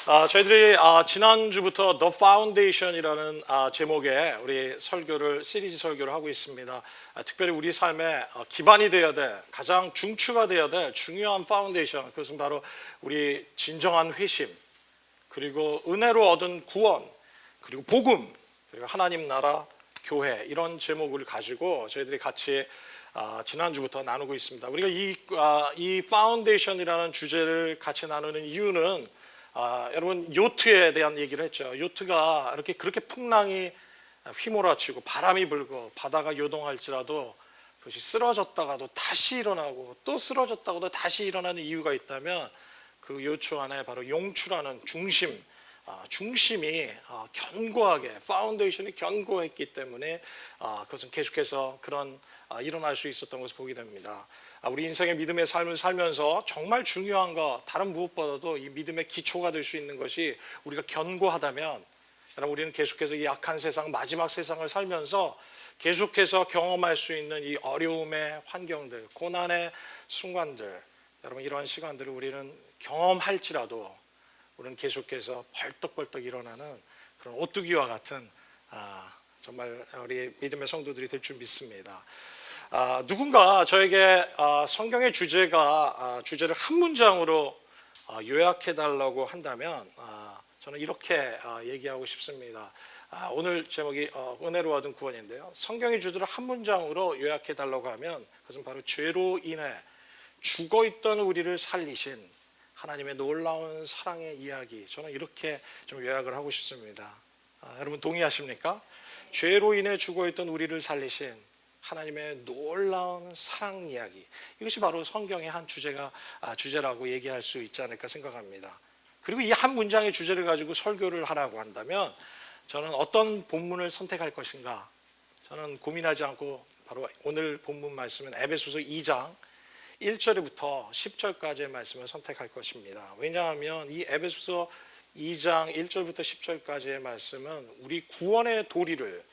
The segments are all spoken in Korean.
저희들이 지난주부터 The Foundation이라는 제목의 우리 설교를 시리즈 설교를 하고 있습니다. 특별히 우리 삶의 기반이 되어야 될, 가장 중추가 되어야 될 중요한 파운데이션, 그것은 바로 우리 진정한 회심, 그리고 은혜로 얻은 구원, 그리고 복음, 그리고 하나님 나라, 교회, 이런 제목을 가지고 저희들이 같이 지난주부터 나누고 있습니다. 우리가 이 파운데이션이라는 주제를 같이 나누는 이유는 여러분 요트에 대한 얘기를 했죠. 요트가 그렇게 풍랑이 휘몰아치고 바람이 불고 바다가 요동할지라도 그것이 쓰러졌다가도 다시 일어나고 또 쓰러졌다가도 다시 일어나는 이유가 있다면 그 요트 안에 바로 용추라는 중심이 견고하게, 파운데이션이 견고했기 때문에 그것은 계속해서 일어날 수 있었던 것을 보게 됩니다. 우리 인생의 믿음의 삶을 살면서 정말 중요한 거, 다른 무엇보다도 이 믿음의 기초가 될 수 있는 것이 우리가 견고하다면, 여러분, 우리는 계속해서 이 악한 세상, 마지막 세상을 살면서 계속해서 경험할 수 있는 이 어려움의 환경들, 고난의 순간들, 여러분, 이러한 시간들을 우리는 경험할지라도 우리는 계속해서 벌떡벌떡 일어나는 그런 오뚜기와 같은 정말 우리 믿음의 성도들이 될 줄 믿습니다. 누군가 저에게 성경의 주제를 한 문장으로 요약해 달라고 한다면 저는 이렇게 얘기하고 싶습니다. 오늘 제목이 은혜로 얻은 구원인데요, 성경의 주제를 한 문장으로 요약해 달라고 하면 그것은 바로 죄로 인해 죽어있던 우리를 살리신 하나님의 놀라운 사랑의 이야기, 저는 이렇게 좀 요약을 하고 싶습니다. 여러분 동의하십니까? 죄로 인해 죽어있던 우리를 살리신 하나님의 놀라운 사랑 이야기, 이것이 바로 성경의 한 주제라고 얘기할 수 있지 않을까 생각합니다. 그리고 이 한 문장의 주제를 가지고 설교를 하라고 한다면 저는 어떤 본문을 선택할 것인가, 저는 고민하지 않고 바로 오늘 본문 말씀은 에베소서 2장 1절부터 10절까지의 말씀을 선택할 것입니다. 왜냐하면 이 에베소서 2장 1절부터 10절까지의 말씀은 우리 구원의 도리를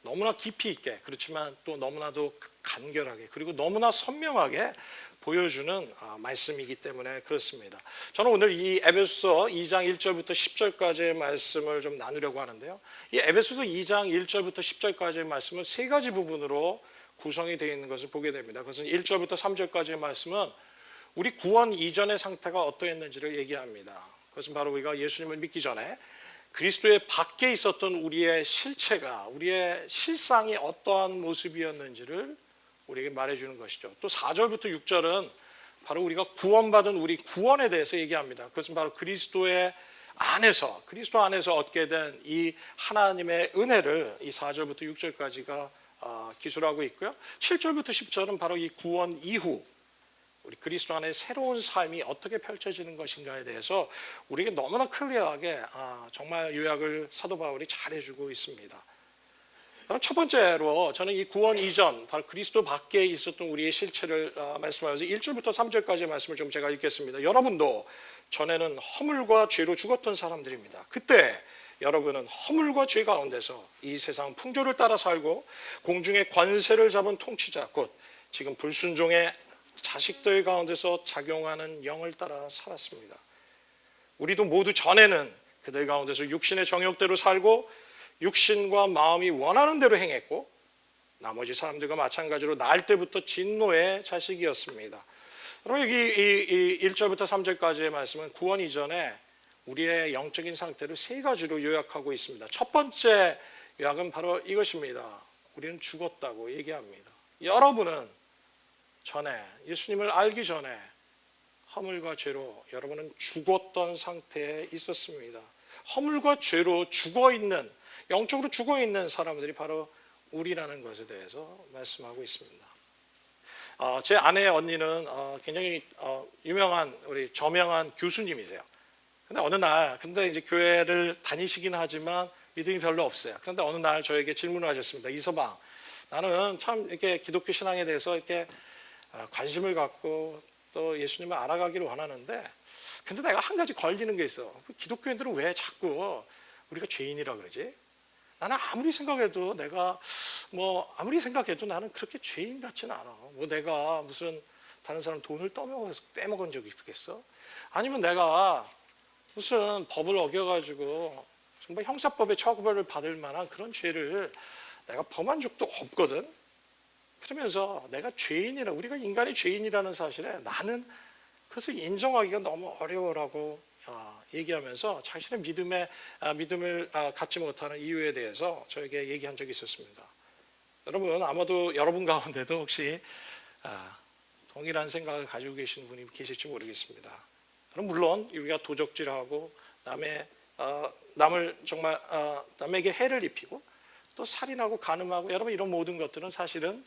너무나 깊이 있게, 그렇지만 또 너무나도 간결하게, 그리고 너무나 선명하게 보여주는 말씀이기 때문에 그렇습니다. 저는 오늘 이 에베소서 2장 1절부터 10절까지의 말씀을 좀 나누려고 하는데요, 이 에베소서 2장 1절부터 10절까지의 말씀은 세 가지 부분으로 구성이 되어 있는 것을 보게 됩니다. 그것은 1절부터 3절까지의 말씀은 우리 구원 이전의 상태가 어떠했는지를 얘기합니다. 그것은 바로 우리가 예수님을 믿기 전에 그리스도의 밖에 있었던 우리의 실체가, 우리의 실상이 어떠한 모습이었는지를 우리에게 말해주는 것이죠. 또 4절부터 6절은 바로 우리가 구원받은 우리 구원에 대해서 얘기합니다. 그것은 바로 그리스도 안에서 얻게 된 이 하나님의 은혜를 이 4절부터 6절까지가 기술하고 있고요. 7절부터 10절은 바로 이 구원 이후 우리 그리스도 안에 새로운 삶이 어떻게 펼쳐지는 것인가에 대해서 우리에게 너무나 클리어하게 정말 요약을 사도 바울이 잘해주고 있습니다. 첫 번째로 저는 이 구원 이전, 바로 그리스도 밖에 있었던 우리의 실체를 말씀하면서 1절부터 3절까지의 말씀을 좀 제가 읽겠습니다. 여러분도 전에는 허물과 죄로 죽었던 사람들입니다. 그때 여러분은 허물과 죄 가운데서 이 세상 풍조를 따라 살고 공중의 관세를 잡은 통치자, 곧 지금 불순종의 자식들 가운데서 작용하는 영을 따라 살았습니다. 우리도 모두 전에는 그들 가운데서 육신의 정욕대로 살고 육신과 마음이 원하는 대로 행했고 나머지 사람들과 마찬가지로 날 때부터 진노의 자식이었습니다. 여러분, 여기 이 1절부터 3절까지의 말씀은 구원 이전에 우리의 영적인 상태를 세 가지로 요약하고 있습니다. 첫 번째 요약은 바로 이것입니다. 우리는 죽었다고 얘기합니다. 여러분은 전에, 예수님을 알기 전에 허물과 죄로 여러분은 죽었던 상태에 있었습니다. 허물과 죄로 죽어있는, 영적으로 죽어있는 사람들이 바로 우리라는 것에 대해서 말씀하고 있습니다. 제 아내의 언니는 굉장히 유명한 우리 저명한 교수님이세요. 근데 이제 교회를 다니시긴 하지만 믿음이 별로 없어요. 그런데 어느 날 저에게 질문을 하셨습니다. 이서방, 나는 참 이렇게 기독교 신앙에 대해서 이렇게 관심을 갖고 또 예수님을 알아가기를 원하는데, 근데 내가 한 가지 걸리는 게 있어. 기독교인들은 왜 자꾸 우리가 죄인이라 그러지? 나는 아무리 생각해도 나는 그렇게 죄인 같지는 않아. 내가 무슨 다른 사람 돈을 빼먹은 적이 있겠어? 아니면 내가 무슨 법을 어겨가지고 정말 형사법에 처벌을 받을 만한 그런 죄를 내가 범한 적도 없거든. 그러면서 내가 죄인이라, 우리가 인간이 죄인이라는 사실에 나는 그것을 인정하기가 너무 어려워라고 얘기하면서 자신의 믿음을 갖지 못하는 이유에 대해서 저에게 얘기한 적이 있었습니다. 여러분, 아마도 여러분 가운데도 혹시 동일한 생각을 가지고 계시는 분이 계실지 모르겠습니다. 물론 우리가 도적질하고 남을 정말 남에게 해를 입히고 또 살인하고 간음하고 여러분 이런 모든 것들은 사실은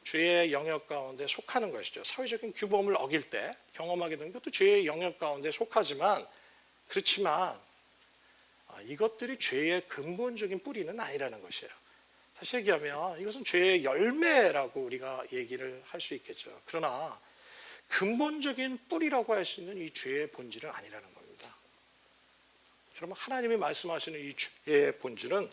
죄의 영역 가운데 속하는 것이죠. 사회적인 규범을 어길 때 경험하게 되는 것도 죄의 영역 가운데 속하지만, 그렇지만 이것들이 죄의 근본적인 뿌리는 아니라는 것이에요. 다시 얘기하면 이것은 죄의 열매라고 우리가 얘기를 할 수 있겠죠. 그러나 근본적인 뿌리라고 할 수 있는 이 죄의 본질은 아니라는 겁니다. 여러분, 하나님이 말씀하시는 이 죄의 본질은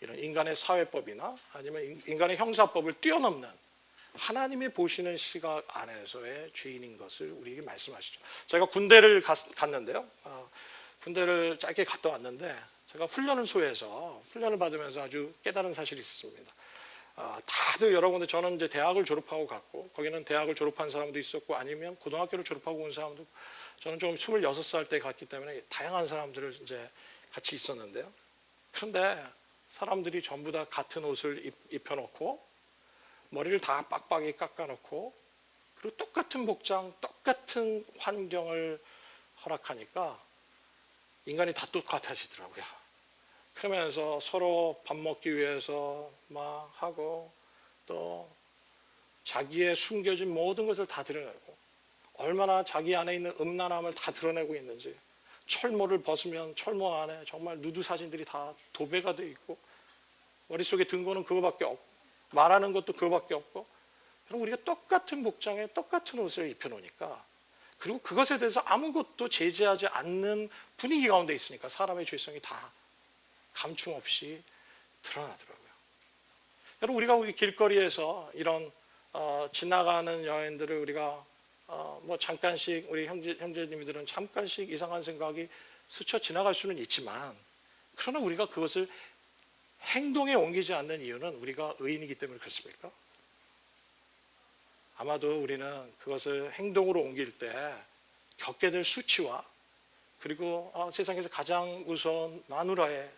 이런 인간의 사회법이나 아니면 인간의 형사법을 뛰어넘는 하나님이 보시는 시각 안에서의 죄인인 것을 우리에게 말씀하시죠. 제가 군대를 갔는데요. 군대를 짧게 갔다 왔는데 제가 훈련을 소해서 훈련을 받으면서 아주 깨달은 사실이 있었습니다. 다들 여러분들, 저는 이제 대학을 졸업하고 갔고 거기는 대학을 졸업한 사람도 있었고 아니면 고등학교를 졸업하고 온 사람도, 저는 좀 26살 때 갔기 때문에 다양한 사람들을 이제 같이 있었는데요. 그런데 사람들이 전부 다 같은 옷을 입혀놓고 머리를 다 빡빡이 깎아놓고 그리고 똑같은 복장, 똑같은 환경을 허락하니까 인간이 다 똑같아지더라고요. 그러면서 서로 밥 먹기 위해서 막 하고 또 자기의 숨겨진 모든 것을 다 드러내고 얼마나 자기 안에 있는 음란함을 다 드러내고 있는지, 철모를 벗으면 철모 안에 정말 누드 사진들이 다 도배가 돼 있고 머릿속에 든 거는 그거밖에 없고 말하는 것도 그거밖에 없고, 그럼 우리가 똑같은 복장에 똑같은 옷을 입혀놓으니까, 그리고 그것에 대해서 아무것도 제재하지 않는 분위기 가운데 있으니까 사람의 죄성이 다 감춤 없이 드러나더라고요. 여러분, 우리가 우리 길거리에서 이런 지나가는 여인들을 우리가 뭐 잠깐씩, 우리 형제님들은 잠깐씩 이상한 생각이 스쳐 지나갈 수는 있지만, 그러나 우리가 그것을 행동에 옮기지 않는 이유는 우리가 의인이기 때문에 그렇습니까? 아마도 우리는 그것을 행동으로 옮길 때 겪게 될 수치와 그리고 세상에서 가장 무서운 마누라를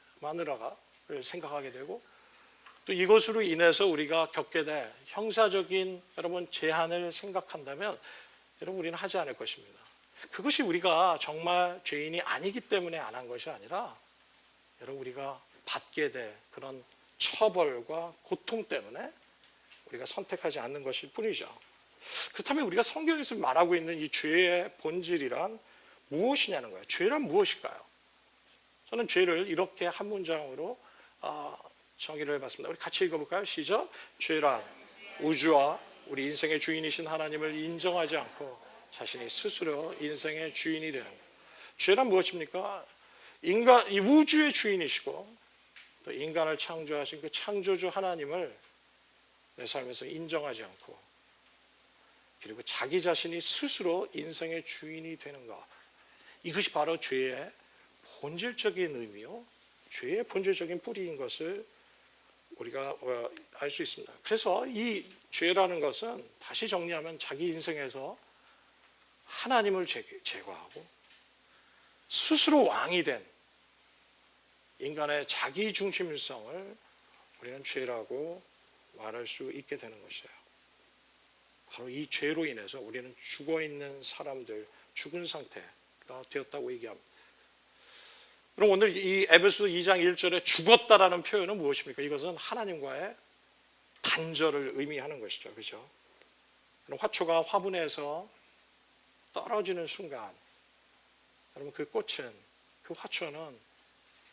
생각하게 되고, 또 이것으로 인해서 우리가 겪게 될 형사적인 여러분 제한을 생각한다면 여러분 우리는 하지 않을 것입니다. 그것이 우리가 정말 죄인이 아니기 때문에 안 한 것이 아니라 여러분 우리가 받게 될 그런 처벌과 고통 때문에 우리가 선택하지 않는 것일 뿐이죠. 그렇다면 우리가 성경에서 말하고 있는 이 죄의 본질이란 무엇이냐는 거예요. 죄란 무엇일까요? 저는 죄를 이렇게 한 문장으로 정의를 해봤습니다. 우리 같이 읽어볼까요? 시작. 죄란 우주와 우리 인생의 주인이신 하나님을 인정하지 않고 자신이 스스로 인생의 주인이 되는 거예요. 죄란 무엇입니까? 인간, 이 우주의 주인이시고 또 인간을 창조하신 그 창조주 하나님을 내 삶에서 인정하지 않고, 그리고 자기 자신이 스스로 인생의 주인이 되는 것, 이것이 바로 죄의 본질적인 의미요, 죄의 본질적인 뿌리인 것을 우리가 알 수 있습니다. 그래서 이 죄라는 것은 다시 정리하면 자기 인생에서 하나님을 제거하고 스스로 왕이 된 인간의 자기 중심성을 우리는 죄라고 말할 수 있게 되는 것이에요. 바로 이 죄로 인해서 우리는 죽어있는 사람들, 죽은 상태가 되었다고 얘기합니다. 그럼 오늘 이 에베소서 2장 1절에 죽었다라는 표현은 무엇입니까? 이것은 하나님과의 단절을 의미하는 것이죠. 그렇죠? 그럼 화초가 화분에서 떨어지는 순간, 여러분 그 꽃은, 그 화초는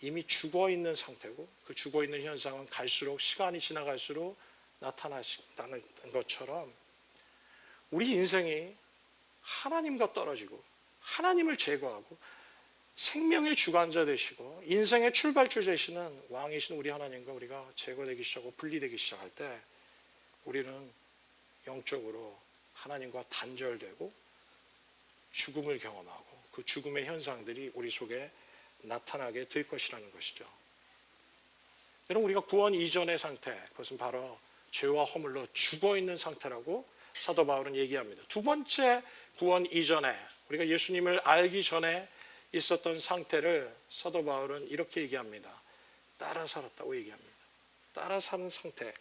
이미 죽어있는 상태고, 그 죽어있는 현상은 갈수록 시간이 지나갈수록 나타나는 것처럼 우리 인생이 하나님과 떨어지고 하나님을 제거하고 생명의 주관자 되시고 인생의 출발줄 되시는 왕이신 우리 하나님과 우리가 제거되기 시작하고 분리되기 시작할 때 우리는 영적으로 하나님과 단절되고 죽음을 경험하고 그 죽음의 현상들이 우리 속에 나타나게 될 것이라는 것이죠. 여러분, 우리가 구원 이전의 상태, 그것은 바로 죄와 허물로 죽어있는 상태라고 사도 바울은 얘기합니다. 두 번째 구원 이전에, 우리가 예수님을 알기 전에 있었던 상태를 사도 바울은 이렇게 얘기합니다. 따라 살았다고 얘기합니다. 따라 사는 상태.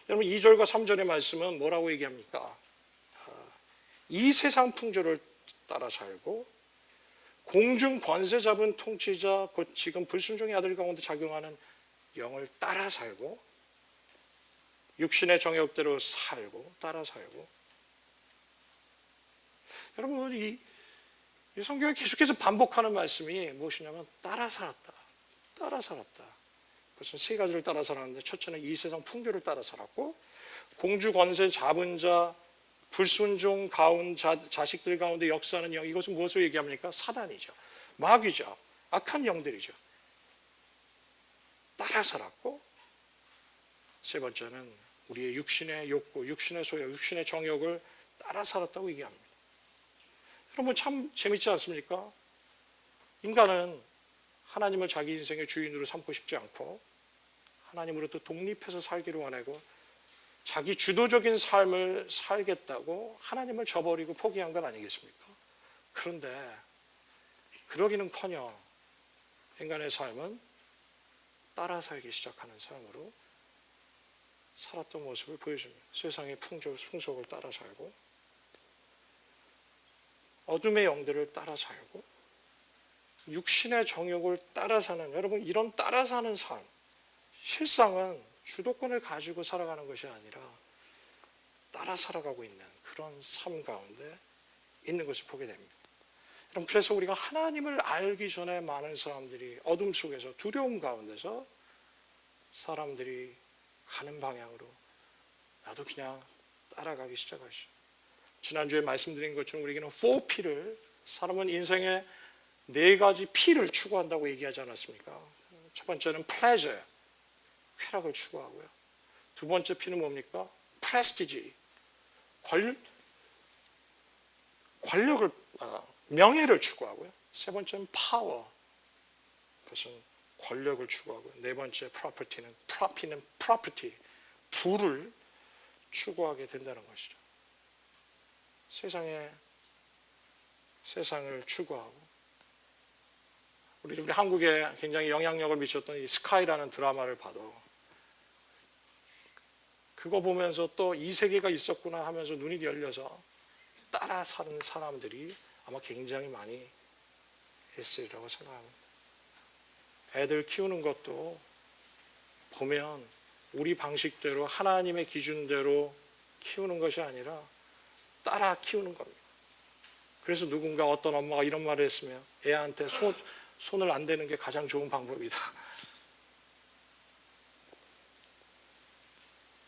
여러분, 2절과 3절의 말씀은 뭐라고 얘기합니까? 이 세상 풍조를 따라 살고 공중 권세 잡은 통치자 곧 지금 불순종의 아들 가운데 작용하는 영을 따라 살고 육신의 정욕대로 살고 따라 살고. 여러분, 이 성경에 계속해서 반복하는 말씀이 무엇이냐면 따라 살았다. 따라 살았다. 그것은 세 가지를 따라 살았는데, 첫째는 이 세상 풍조를 따라 살았고, 공주 권세 잡은 자, 불순종 가운 자식들 가운데 역사하는 영, 이것은 무엇을 얘기합니까? 사단이죠. 마귀죠. 악한 영들이죠. 따라 살았고, 세 번째는 우리의 육신의 욕구, 육신의 소욕, 육신의 정욕을 따라 살았다고 얘기합니다. 여러분, 참 재밌지 않습니까? 인간은 하나님을 자기 인생의 주인으로 삼고 싶지 않고 하나님으로부터 독립해서 살기를 원하고 자기 주도적인 삶을 살겠다고 하나님을 저버리고 포기한 것 아니겠습니까? 그런데 그러기는커녕 인간의 삶은 따라 살기 시작하는 삶으로 살았던 모습을 보여줍니다. 세상의 풍속을 따라 살고 어둠의 영들을 따라 살고 육신의 정욕을 따라 사는, 여러분, 이런 따라 사는 삶, 실상은 주도권을 가지고 살아가는 것이 아니라 따라 살아가고 있는 그런 삶 가운데 있는 것을 보게 됩니다. 여러분, 그래서 우리가 하나님을 알기 전에 많은 사람들이 어둠 속에서 두려움 가운데서 사람들이 가는 방향으로 나도 그냥 따라가기 시작하시죠. 지난주에 말씀드린 것처럼 우리에게는 4P를, 사람은 인생의 4가지 P를 추구한다고 얘기하지 않았습니까? 첫 번째는 pleasure, 쾌락을 추구하고요. 두 번째 P는 뭡니까? prestige, 권력을, 명예를 추구하고요. 세 번째는 power, 그것은 권력을 추구하고요. 네 번째 property는 property, 부를 추구하게 된다는 것이죠. 세상을 추구하고, 우리 한국에 굉장히 영향력을 미쳤던 이 스카이라는 드라마를 봐도 그거 보면서 또 이 세계가 있었구나 하면서 눈이 열려서 따라 사는 사람들이 아마 굉장히 많이 있으리라고 생각합니다. 애들 키우는 것도 보면 우리 방식대로 하나님의 기준대로 키우는 것이 아니라 따라 키우는 겁니다. 그래서 누군가 어떤 엄마가 이런 말을 했으면 애한테 손을 안 대는 게 가장 좋은 방법이다.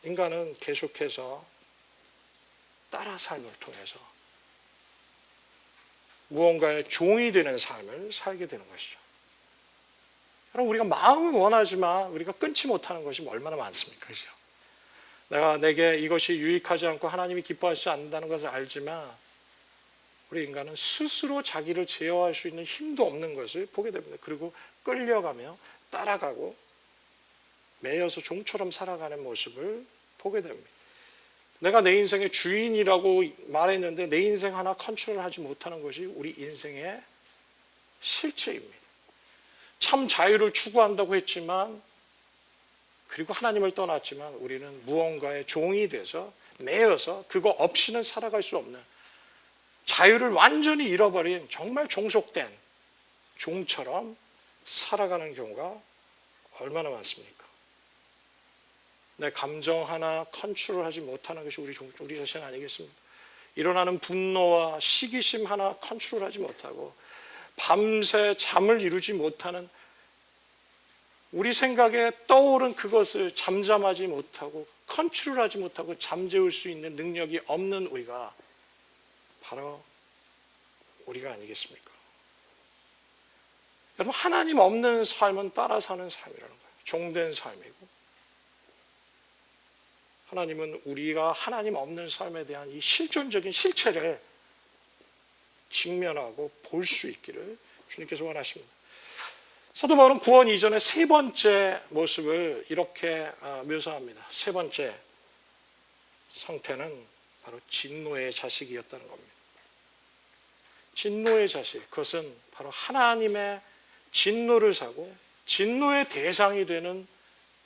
인간은 계속해서 따라 삶을 통해서 무언가의 종이 되는 삶을 살게 되는 것이죠. 여러분, 우리가 마음은 원하지만 우리가 끊지 못하는 것이 얼마나 많습니까? 그렇죠? 내게 이것이 유익하지 않고 하나님이 기뻐하시지 않는다는 것을 알지만 우리 인간은 스스로 자기를 제어할 수 있는 힘도 없는 것을 보게 됩니다. 그리고 끌려가며 따라가고 매여서 종처럼 살아가는 모습을 보게 됩니다. 내가 내 인생의 주인이라고 말했는데 내 인생 하나 컨트롤하지 못하는 것이 우리 인생의 실체입니다. 참 자유를 추구한다고 했지만, 그리고 하나님을 떠났지만 우리는 무언가의 종이 돼서 매여서 그거 없이는 살아갈 수 없는, 자유를 완전히 잃어버린 정말 종속된 종처럼 살아가는 경우가 얼마나 많습니까? 내 감정 하나 컨트롤하지 못하는 것이 우리 자신 아니겠습니까? 일어나는 분노와 시기심 하나 컨트롤하지 못하고 밤새 잠을 이루지 못하는, 우리 생각에 떠오른 그것을 잠잠하지 못하고 컨트롤하지 못하고 잠재울 수 있는 능력이 없는 우리가 바로 우리가 아니겠습니까? 여러분, 하나님 없는 삶은 따라 사는 삶이라는 거예요. 종된 삶이고, 하나님은 우리가 하나님 없는 삶에 대한 이 실존적인 실체를 직면하고 볼 수 있기를 주님께서 원하십니다. 사도 바울은 구원 이전의 세 번째 모습을 이렇게 묘사합니다. 세 번째 상태는 바로 진노의 자식이었다는 겁니다. 진노의 자식, 그것은 바로 하나님의 진노를 사고 진노의 대상이 되는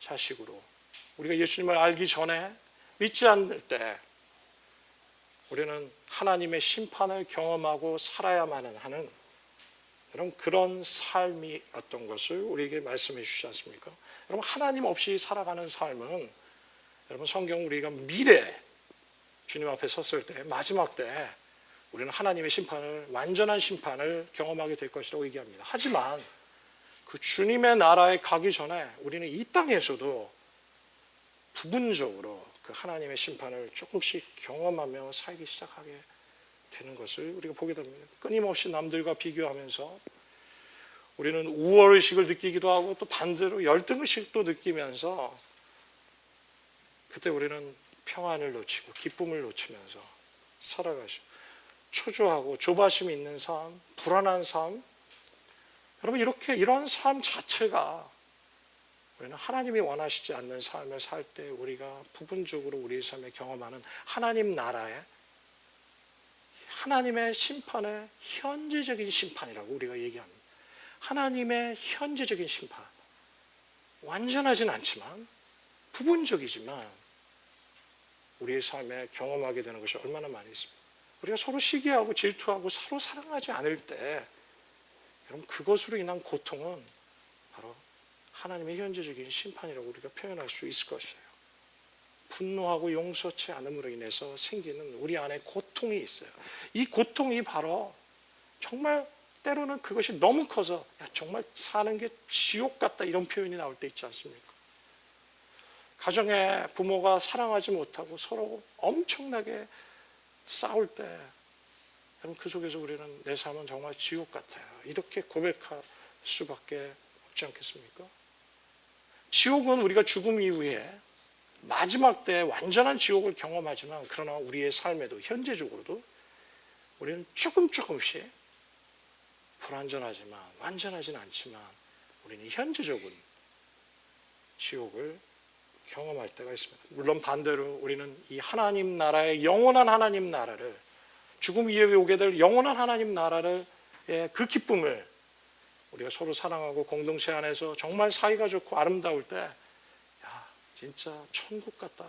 자식으로, 우리가 예수님을 알기 전에 믿지 않을 때 우리는 하나님의 심판을 경험하고 살아야만 하는 그런 삶이 어떤 것을 우리에게 말씀해 주시지 않습니까? 여러분, 하나님 없이 살아가는 삶은, 여러분, 성경 우리가 미래 주님 앞에 섰을 때, 마지막 때 우리는 하나님의 심판을, 완전한 심판을 경험하게 될 것이라고 얘기합니다. 하지만 그 주님의 나라에 가기 전에 우리는 이 땅에서도 부분적으로 그 하나님의 심판을 조금씩 경험하며 살기 시작하게 되는 것을 우리가 보게 됩니다. 끊임없이 남들과 비교하면서 우리는 우월의식을 느끼기도 하고, 또 반대로 열등의식도 느끼면서 그때 우리는 평안을 놓치고 기쁨을 놓치면서 살아가시고, 초조하고 조바심 있는 삶, 불안한 삶, 여러분, 이런 삶 자체가 우리는 하나님이 원하시지 않는 삶을 살 때 우리가 부분적으로 우리의 삶에 경험하는 하나님 나라의, 하나님의 심판의 현재적인 심판이라고 우리가 얘기합니다. 하나님의 현재적인 심판, 완전하진 않지만 부분적이지만 우리의 삶에 경험하게 되는 것이 얼마나 많이 있습니다. 우리가 서로 시기하고 질투하고 서로 사랑하지 않을 때, 여러분, 그것으로 인한 고통은 바로 하나님의 현재적인 심판이라고 우리가 표현할 수 있을 것이에요. 분노하고 용서치 않음으로 인해서 생기는 우리 안에 고통이 있어요. 이 고통이 바로 정말 때로는 그것이 너무 커서 정말 사는 게 지옥 같다, 이런 표현이 나올 때 있지 않습니까? 가정에 부모가 사랑하지 못하고 서로 엄청나게 싸울 때, 여러분, 그 속에서 우리는 내 삶은 정말 지옥 같아요, 이렇게 고백할 수밖에 없지 않겠습니까? 지옥은 우리가 죽음 이후에 마지막 때 완전한 지옥을 경험하지만, 그러나 우리의 삶에도 현재적으로도 우리는 조금씩 불완전하지만, 완전하진 않지만 우리는 현재적으로 지옥을 경험할 때가 있습니다. 물론 반대로 우리는 이 하나님 나라의 영원한 하나님 나라를, 죽음 이후에 오게 될 영원한 하나님 나라를, 그 기쁨을 우리가 서로 사랑하고 공동체 안에서 정말 사이가 좋고 아름다울 때, 야, 진짜 천국 같다,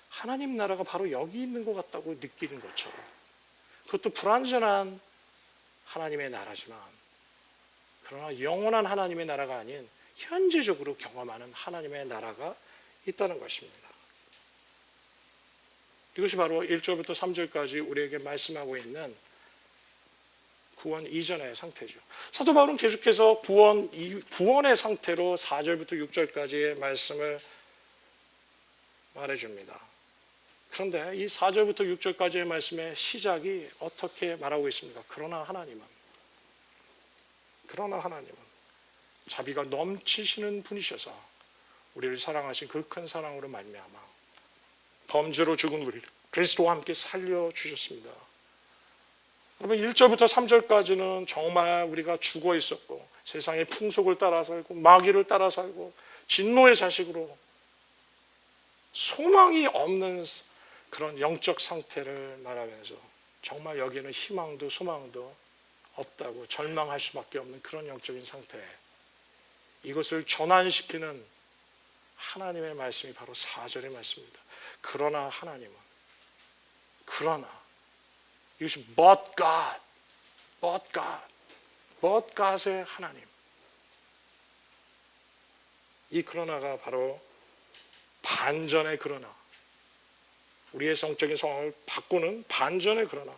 하나님 나라가 바로 여기 있는 것 같다고 느끼는 것처럼, 그것도 불완전한 하나님의 나라지만, 그러나 영원한 하나님의 나라가 아닌 현재적으로 경험하는 하나님의 나라가 있다는 것입니다. 이것이 바로 1절부터 3절까지 우리에게 말씀하고 있는 구원 이전의 상태죠. 사도 바울은 계속해서 구원의 상태로 4절부터 6절까지의 말씀을 말해줍니다. 그런데 이 4절부터 6절까지의 말씀의 시작이 어떻게 말하고 있습니까? 그러나 하나님은 자비가 넘치시는 분이셔서 우리를 사랑하신 그 큰 사랑으로 말미암아 범죄로 죽은 우리를 그리스도와 함께 살려주셨습니다. 여러분, 1절부터 3절까지는 정말 우리가 죽어 있었고 세상의 풍속을 따라 살고 마귀를 따라 살고 진노의 자식으로 소망이 없는 그런 영적 상태를 말하면서 정말 여기는 희망도 소망도 없다고 절망할 수밖에 없는 그런 영적인 상태, 이것을 전환시키는 하나님의 말씀이 바로 4절의 말씀입니다. 그러나 하나님은, 이것이 but God의 하나님, 이 그러나가 바로 반전의 그러나, 우리의 성적인 상황을 바꾸는 반전의 그러나,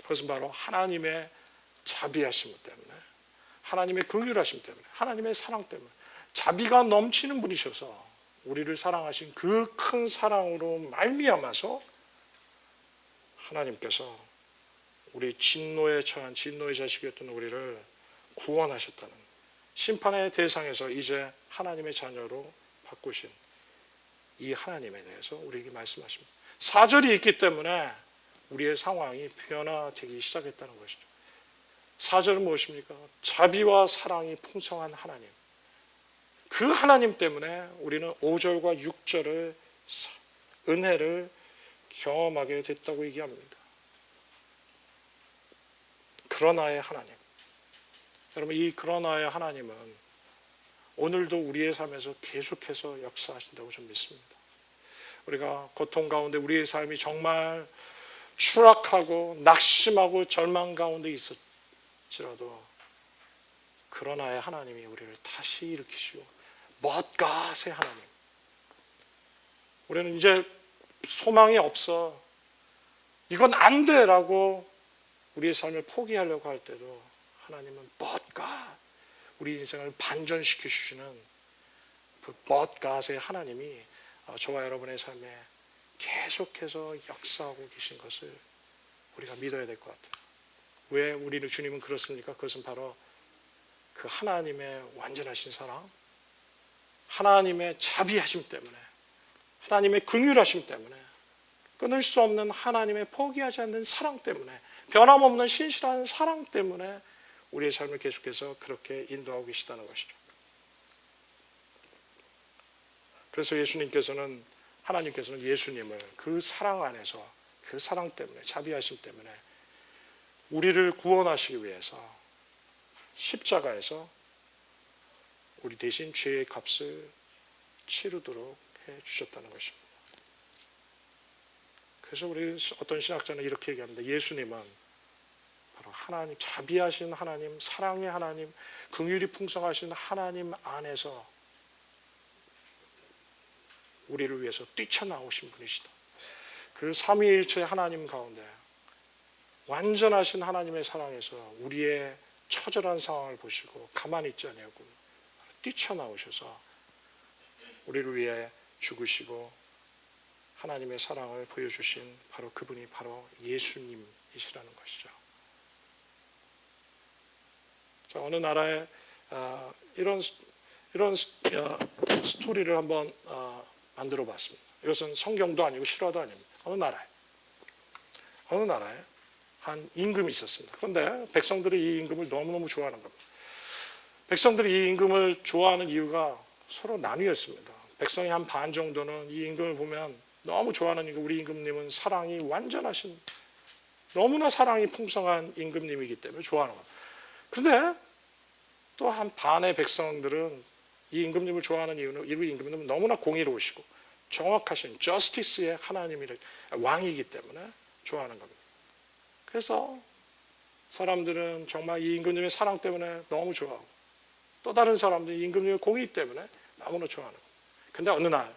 그것은 바로 하나님의 자비하심 때문에, 하나님의 긍휼하심 때문에, 하나님의 사랑 때문에, 자비가 넘치는 분이셔서 우리를 사랑하신 그 큰 사랑으로 말미암아서 하나님께서 우리 진노에 처한 진노의 자식이었던 우리를 구원하셨다는, 심판의 대상에서 이제 하나님의 자녀로 바꾸신 이 하나님에 대해서 우리에게 말씀하십니다. 4절이 있기 때문에 우리의 상황이 변화되기 시작했다는 것이죠. 4절은 무엇입니까? 자비와 사랑이 풍성한 하나님. 그 하나님 때문에 우리는 5절과 6절의 은혜를 경험하게 됐다고 얘기합니다. 그러나의 하나님. 여러분, 이 그러나의 하나님은 오늘도 우리의 삶에서 계속해서 역사하신다고 저는 믿습니다. 우리가 고통 가운데 우리의 삶이 정말 추락하고 낙심하고 절망 가운데 있었지라도 그러나의 하나님이 우리를 다시 일으키시고 멋갓의 하나님. 우리는 이제 소망이 없어, 이건 안 돼라고 우리의 삶을 포기하려고 할 때도 하나님은 멋갓, 우리 인생을 반전시켜 주시는 그 멋갓의 하나님이 저와 여러분의 삶에 계속해서 역사하고 계신 것을 우리가 믿어야 될 것 같아요. 왜 우리는 주님은 그렇습니까? 그것은 바로 그 하나님의 완전하신 사랑, 하나님의 자비하심 때문에, 하나님의 긍휼하심 때문에, 끊을 수 없는 하나님의 포기하지 않는 사랑 때문에, 변함없는 신실한 사랑 때문에 우리의 삶을 계속해서 그렇게 인도하고 계시다는 것이죠. 그래서 하나님께서는 예수님을 그 사랑 안에서, 그 사랑 때문에, 자비하심 때문에 우리를 구원하시기 위해서 십자가에서 우리 대신 죄의 값을 치르도록 해주셨다는 것입니다. 그래서 우리 어떤 신학자는 이렇게 얘기합니다. 예수님은 바로 하나님, 자비하신 하나님, 사랑의 하나님, 긍휼이 풍성하신 하나님 안에서 우리를 위해서 뛰쳐나오신 분이시다. 그 삼위일체의 하나님 가운데 완전하신 하나님의 사랑에서 우리의 처절한 상황을 보시고 가만히 있지 아니하고 뛰쳐나오셔서 우리를 위해 죽으시고 하나님의 사랑을 보여주신 바로 그분이 바로 예수님이시라는 것이죠. 자, 어느 나라에 이런 스토리를 한번 만들어 봤습니다. 이것은 성경도 아니고 실화도 아닙니다. 어느 나라에 한 임금이 있었습니다. 그런데 백성들이 이 임금을 너무너무 좋아하는 겁니다. 백성들이 이 임금을 좋아하는 이유가 서로 나뉘었습니다. 백성이 한 반 정도는 이 임금을 보면 너무 좋아하는 임금, 우리 임금님은 사랑이 완전하신, 너무나 사랑이 풍성한 임금님이기 때문에 좋아하는 겁니다. 그런데 또 한 반의 백성들은 이 임금님을 좋아하는 이유는 이 임금님은 너무나 공의로우시고 정확하신 저스티스의 하나님이 왕이기 때문에 좋아하는 겁니다. 그래서 사람들은 정말 이 임금님의 사랑 때문에 너무 좋아하고, 또 다른 사람들은 이 임금님의 공의 때문에 너무나 좋아하는 겁니다. 그런데 어느 날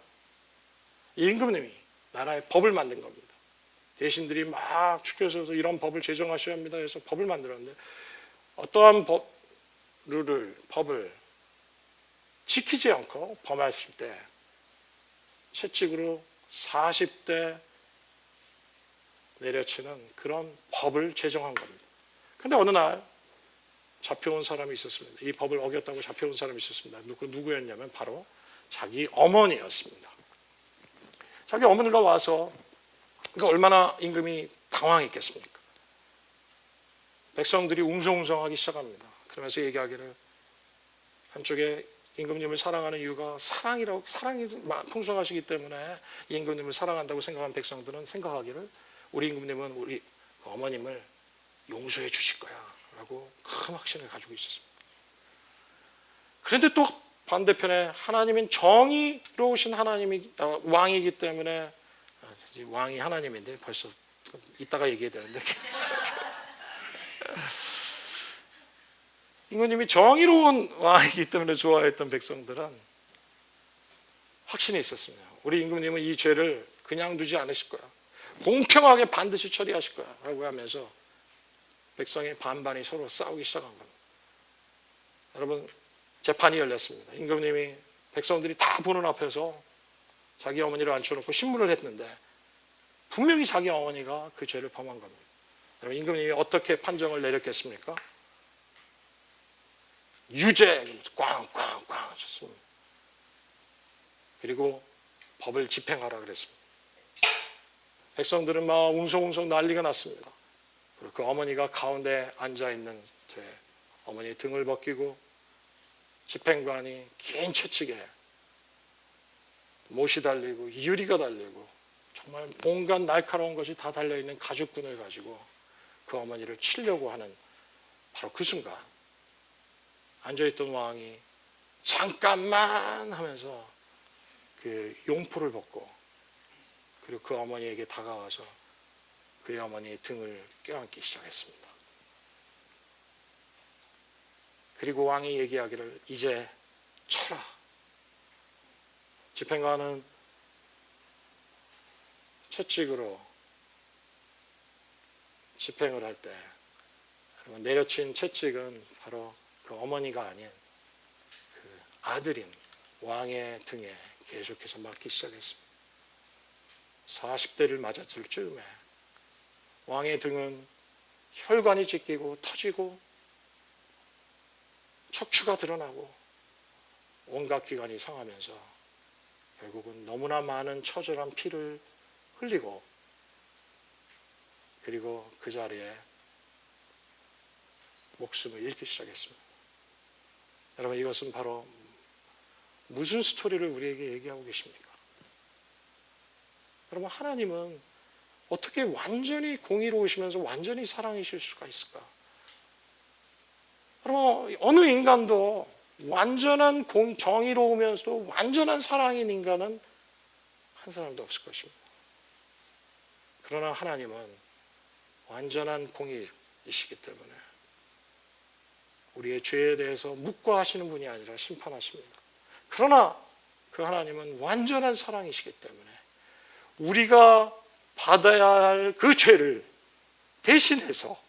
이 임금님이 나라에 법을 만든 겁니다. 대신들이 막 축교서서 이런 법을 제정하셔야 합니다 해서 법을 만들었는데, 어떠한 법을 지키지 않고 범했을 때 채찍으로 40대 내려치는 그런 법을 제정한 겁니다. 그런데 어느 날 잡혀온 사람이 있었습니다. 이 법을 어겼다고 잡혀온 사람이 있었습니다. 누구였냐면 바로 자기 어머니였습니다. 자기 어머니가 와서, 그러니까 얼마나 임금이 당황했겠습니까? 백성들이 웅성웅성하기 시작합니다. 그러면서 얘기하기를, 한쪽에 임금님을 사랑하는 이유가 사랑이 풍성하시기 때문에 이 임금님을 사랑한다고 생각한 백성들은 생각하기를 우리 임금님은 우리 어머님을 용서해 주실 거야 라고 큰 확신을 가지고 있었습니다. 그런데 또 반대편에 하나님은 정의로우신 하나님이 왕이기 때문에, 왕이 하나님인데 벌써 이따가 얘기해야 되는데 임금님이 정의로운 왕이기 때문에 좋아했던 백성들은 확신이 있었습니다. 우리 임금님은 이 죄를 그냥 두지 않으실 거야, 공평하게 반드시 처리하실 거야 라고 하면서 백성의 반반이 서로 싸우기 시작한 겁니다. 여러분, 재판이 열렸습니다. 임금님이 백성들이 다 보는 앞에서 자기 어머니를 앉혀놓고 신문을 했는데 분명히 자기 어머니가 그 죄를 범한 겁니다. 여러분, 임금님이 어떻게 판정을 내렸겠습니까? 유죄! 꽝꽝꽝 하셨습니다. 그리고 법을 집행하라 그랬습니다. 백성들은 막 웅성웅성 난리가 났습니다. 그리고 그 어머니가 가운데 앉아있는 제 어머니의 등을 벗기고 집행관이 긴 채찍에 못이 달리고 유리가 달리고 정말 온갖 날카로운 것이 다 달려있는 가죽끈을 가지고 그 어머니를 치려고 하는 바로 그 순간 앉아있던 왕이 잠깐만 하면서 그 용포를 벗고 그리고 그 어머니에게 다가와서 그의 어머니의 등을 껴안기 시작했습니다. 그리고 왕이 얘기하기를 이제 쳐라. 집행관은 채찍으로 집행을 할 때 내려친 채찍은 바로 그 어머니가 아닌 그 아들인 왕의 등에 계속해서 맞기 시작했습니다. 40대를 맞았을 즈음에 왕의 등은 혈관이 찢기고 터지고 척추가 드러나고 온갖 기관이 상하면서 결국은 너무나 많은 처절한 피를 흘리고 그리고 그 자리에 목숨을 잃기 시작했습니다. 여러분, 이것은 바로 무슨 스토리를 우리에게 얘기하고 계십니까? 여러분, 하나님은 어떻게 완전히 공의로우시면서 완전히 사랑이실 수가 있을까? 여러분, 어느 인간도 완전한 정의로우면서도 완전한 사랑인 인간은 한 사람도 없을 것입니다. 그러나 하나님은 완전한 공의이시기 때문에 우리의 죄에 대해서 묵과하시는 분이 아니라 심판하십니다. 그러나 그 하나님은 완전한 사랑이시기 때문에 우리가 받아야 할 그 죄를 대신해서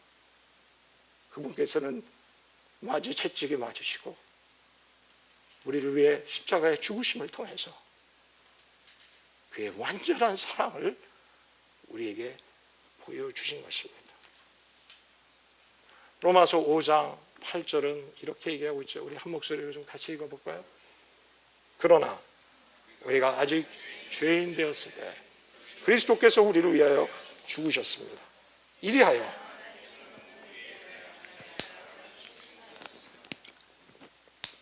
그분께서는 마주 채찍에 맞으시고 우리를 위해 십자가의 죽으심을 통해서 그의 완전한 사랑을 우리에게 보여주신 것입니다. 로마서 5장 8절은 이렇게 얘기하고 있죠. 우리 한 목소리로 좀 같이 읽어볼까요? 그러나 우리가 아직 죄인 되었을 때 그리스도께서 우리를 위하여 죽으셨습니다. 이리하여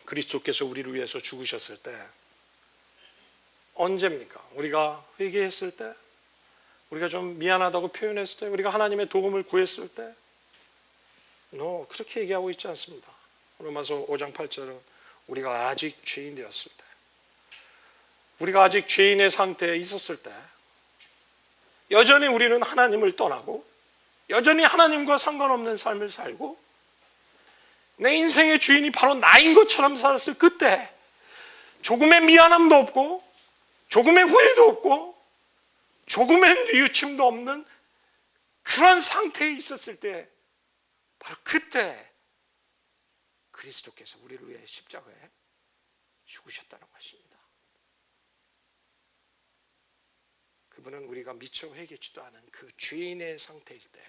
그리스도께서 우리를 위해서 죽으셨을 때 언제입니까? 우리가 회개했을 때, 우리가 좀 미안하다고 표현했을 때, 우리가 하나님의 도움을 구했을 때, 그렇게 얘기하고 있지 않습니다. 로마서 5장 8절은 우리가 아직 죄인 되었을 때, 우리가 아직 죄인의 상태에 있었을 때, 여전히 우리는 하나님을 떠나고 여전히 하나님과 상관없는 삶을 살고 내 인생의 주인이 바로 나인 것처럼 살았을 그때 조금의 미안함도 없고 조금의 후회도 없고 조금의 뉘우침도 없는 그런 상태에 있었을 때 바로 그때 그리스도께서 우리를 위해 십자가에 죽으셨다는 것입니다. 그분은 우리가 미처 회개치도 않은 그 죄인의 상태일 때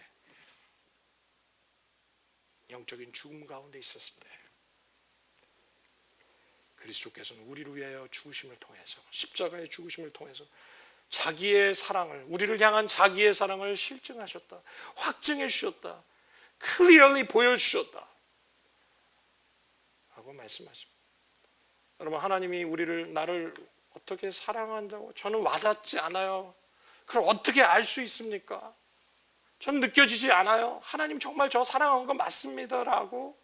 영적인 죽음 가운데 있었을 때 그리스도께서는 우리를 위하여 죽으심을 통해서 십자가의 죽으심을 통해서 자기의 사랑을 우리를 향한 자기의 사랑을 실증하셨다. 확증해 주셨다. 클리어리 보여주셨다. 라고 말씀하십니다. 여러분, 하나님이 나를 어떻게 사랑한다고 저는 와닿지 않아요. 그걸 어떻게 알 수 있습니까? 저는 느껴지지 않아요. 하나님 정말 저 사랑한 거 맞습니다. 라고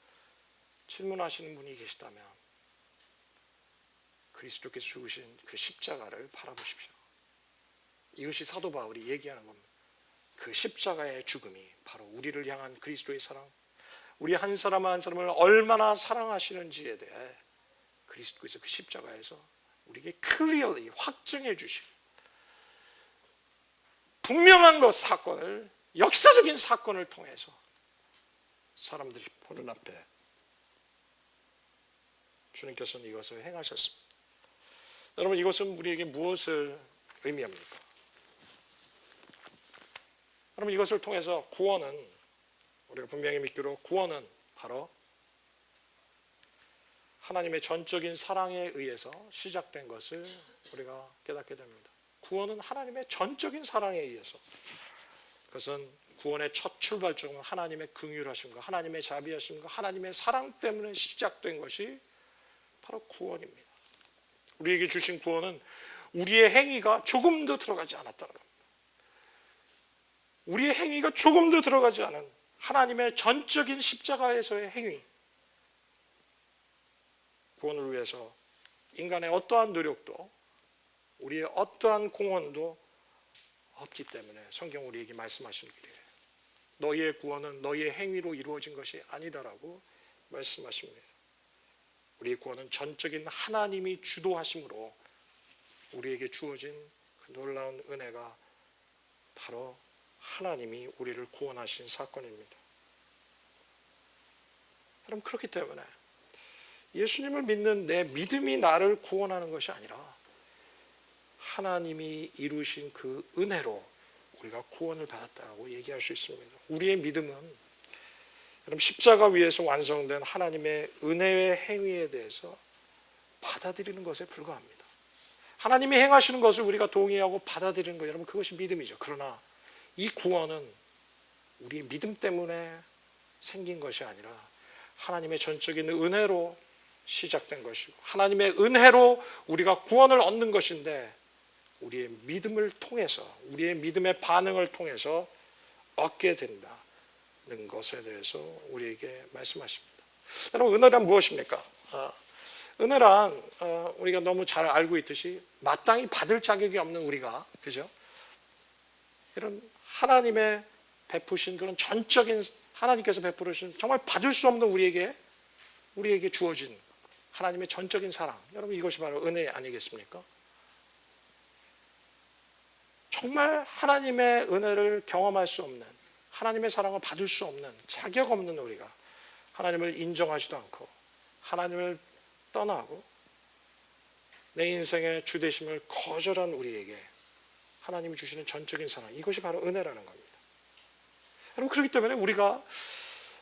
질문하시는 분이 계시다면 그리스도께서 죽으신 그 십자가를 바라보십시오. 이것이 사도 바울이 얘기하는 겁니다. 그 십자가의 죽음이 바로 우리를 향한 그리스도의 사랑, 우리 한 사람 한 사람을 얼마나 사랑하시는지에 대해 그리스도께서 그 십자가에서 우리에게 클리어리 확증해 주시고 분명한 것 사건을 역사적인 사건을 통해서 사람들이 보는 앞에 주님께서는 이것을 행하셨습니다. 여러분, 이것은 우리에게 무엇을 의미합니까? 여러분, 이것을 통해서 구원은 우리가 분명히 믿기로 구원은 바로 하나님의 전적인 사랑에 의해서 시작된 것을 우리가 깨닫게 됩니다. 구원은 하나님의 전적인 사랑에 의해서, 그것은 구원의 첫 출발점은 하나님의 긍휼하심과 하나님의 자비하심과 하나님의 사랑 때문에 시작된 것이 바로 구원입니다. 우리에게 주신 구원은 우리의 행위가 조금도 들어가지 않았다는 겁니다. 우리의 행위가 조금도 들어가지 않은 하나님의 전적인 십자가에서의 행위, 구원을 위해서 인간의 어떠한 노력도 우리의 어떠한 공헌도 없기 때문에 성경 우리에게 말씀하시는 길이에요. 너희의 구원은 너희의 행위로 이루어진 것이 아니다라고 말씀하십니다. 우리의 구원은 전적인 하나님이 주도하심으로 우리에게 주어진 그 놀라운 은혜가 바로 하나님이 우리를 구원하신 사건입니다. 여러분, 그렇기 때문에 예수님을 믿는 내 믿음이 나를 구원하는 것이 아니라 하나님이 이루신 그 은혜로 우리가 구원을 받았다고 얘기할 수 있습니다. 우리의 믿음은 여러분 십자가 위에서 완성된 하나님의 은혜의 행위에 대해서 받아들이는 것에 불과합니다. 하나님이 행하시는 것을 우리가 동의하고 받아들이는 것, 여러분 그것이 믿음이죠. 그러나 이 구원은 우리의 믿음 때문에 생긴 것이 아니라 하나님의 전적인 은혜로 시작된 것이고 하나님의 은혜로 우리가 구원을 얻는 것인데 우리의 믿음을 통해서 우리의 믿음의 반응을 통해서 얻게 된다는 것에 대해서 우리에게 말씀하십니다. 여러분 은혜란 무엇입니까? 은혜란 우리가 너무 잘 알고 있듯이 마땅히 받을 자격이 없는 우리가, 그죠? 이런 하나님의 베푸신 그런 전적인 하나님께서 베푸신 정말 받을 수 없는 우리에게 주어진 하나님의 전적인 사랑, 여러분 이것이 바로 은혜 아니겠습니까? 정말 하나님의 은혜를 경험할 수 없는, 하나님의 사랑을 받을 수 없는, 자격 없는 우리가 하나님을 인정하지도 않고 하나님을 떠나고 내 인생의 주되심을 거절한 우리에게 하나님이 주시는 전적인 사랑, 이것이 바로 은혜라는 겁니다. 여러분 그렇기 때문에 우리가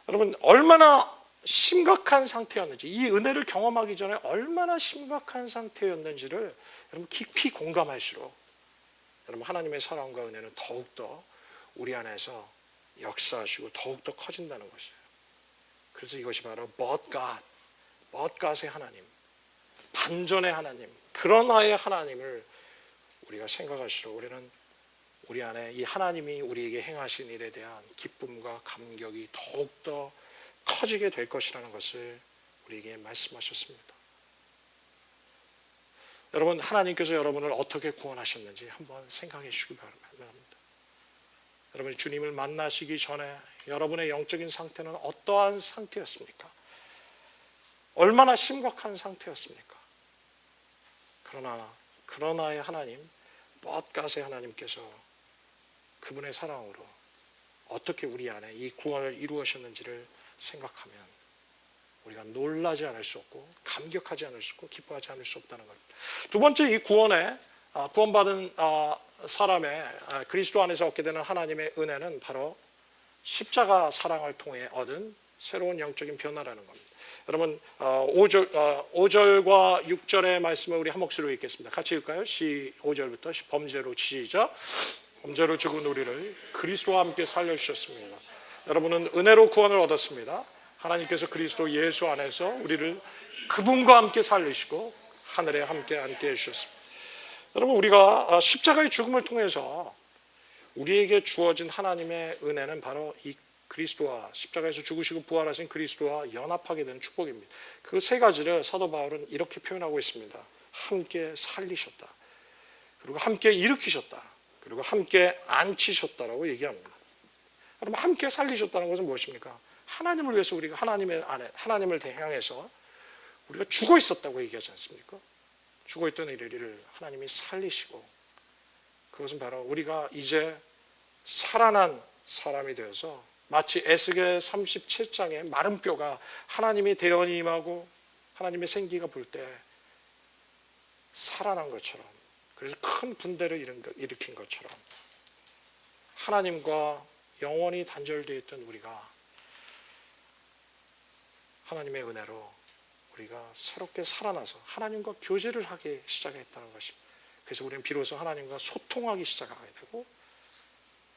여러분 얼마나 심각한 상태였는지, 이 은혜를 경험하기 전에 얼마나 심각한 상태였는지를 여러분 깊이 공감할수록 여러분 하나님의 사랑과 은혜는 더욱더 우리 안에서 역사하시고 더욱더 커진다는 것이에요. 그래서 이것이 바로 but God의 하나님, 반전의 하나님, 그러나의 하나님을 우리가 생각할수록 우리는 우리 안에 이 하나님이 우리에게 행하신 일에 대한 기쁨과 감격이 더욱더 커지게 될 것이라는 것을 우리에게 말씀하셨습니다. 여러분 하나님께서 여러분을 어떻게 구원하셨는지 한번 생각해 주시기 바랍니다. 여러분이 주님을 만나시기 전에 여러분의 영적인 상태는 어떠한 상태였습니까? 얼마나 심각한 상태였습니까? 그러나의 하나님, 뻗갓의 하나님께서 그분의 사랑으로 어떻게 우리 안에 이 구원을 이루어셨는지를 생각하면 우리가 놀라지 않을 수 없고 감격하지 않을 수 없고 기뻐하지 않을 수 없다는 겁니다. 두 번째, 이 구원받은 사람의 그리스도 안에서 얻게 되는 하나님의 은혜는 바로 십자가 사랑을 통해 얻은 새로운 영적인 변화라는 겁니다. 여러분 5절과 6절의 말씀을 우리 한 목소리로 읽겠습니다. 같이 읽을까요? 5절부터 범죄로 시작. 범죄로 죽은 우리를 그리스도와 함께 살려주셨습니다. 여러분은 은혜로 구원을 얻었습니다. 하나님께서 그리스도 예수 안에서 우리를 그분과 함께 살리시고 하늘에 함께 앉게 해주셨습니다. 여러분 우리가 십자가의 죽음을 통해서 우리에게 주어진 하나님의 은혜는 바로 이 그리스도와 십자가에서 죽으시고 부활하신 그리스도와 연합하게 되는 축복입니다. 그 세 가지를 사도 바울은 이렇게 표현하고 있습니다. 함께 살리셨다, 그리고 함께 일으키셨다, 그리고 함께 앉히셨다라고 얘기합니다. 여러분 함께 살리셨다는 것은 무엇입니까? 하나님을 위해서 우리가 하나님을 대항해서 우리가 죽어 있었다고 얘기하지 않습니까? 죽어 있던 우리를 하나님이 살리시고, 그것은 바로 우리가 이제 살아난 사람이 되어서 마치 에스겔 37장의 마른 뼈가 하나님이 대언이 임하고 하나님의 생기가 불 때 살아난 것처럼, 그래서 큰 분대를 일으킨 것처럼 하나님과 영원히 단절되어 있던 우리가 하나님의 은혜로 우리가 새롭게 살아나서 하나님과 교제를 하기 시작했다는 것입니다. 그래서 우리는 비로소 하나님과 소통하기 시작하게 되고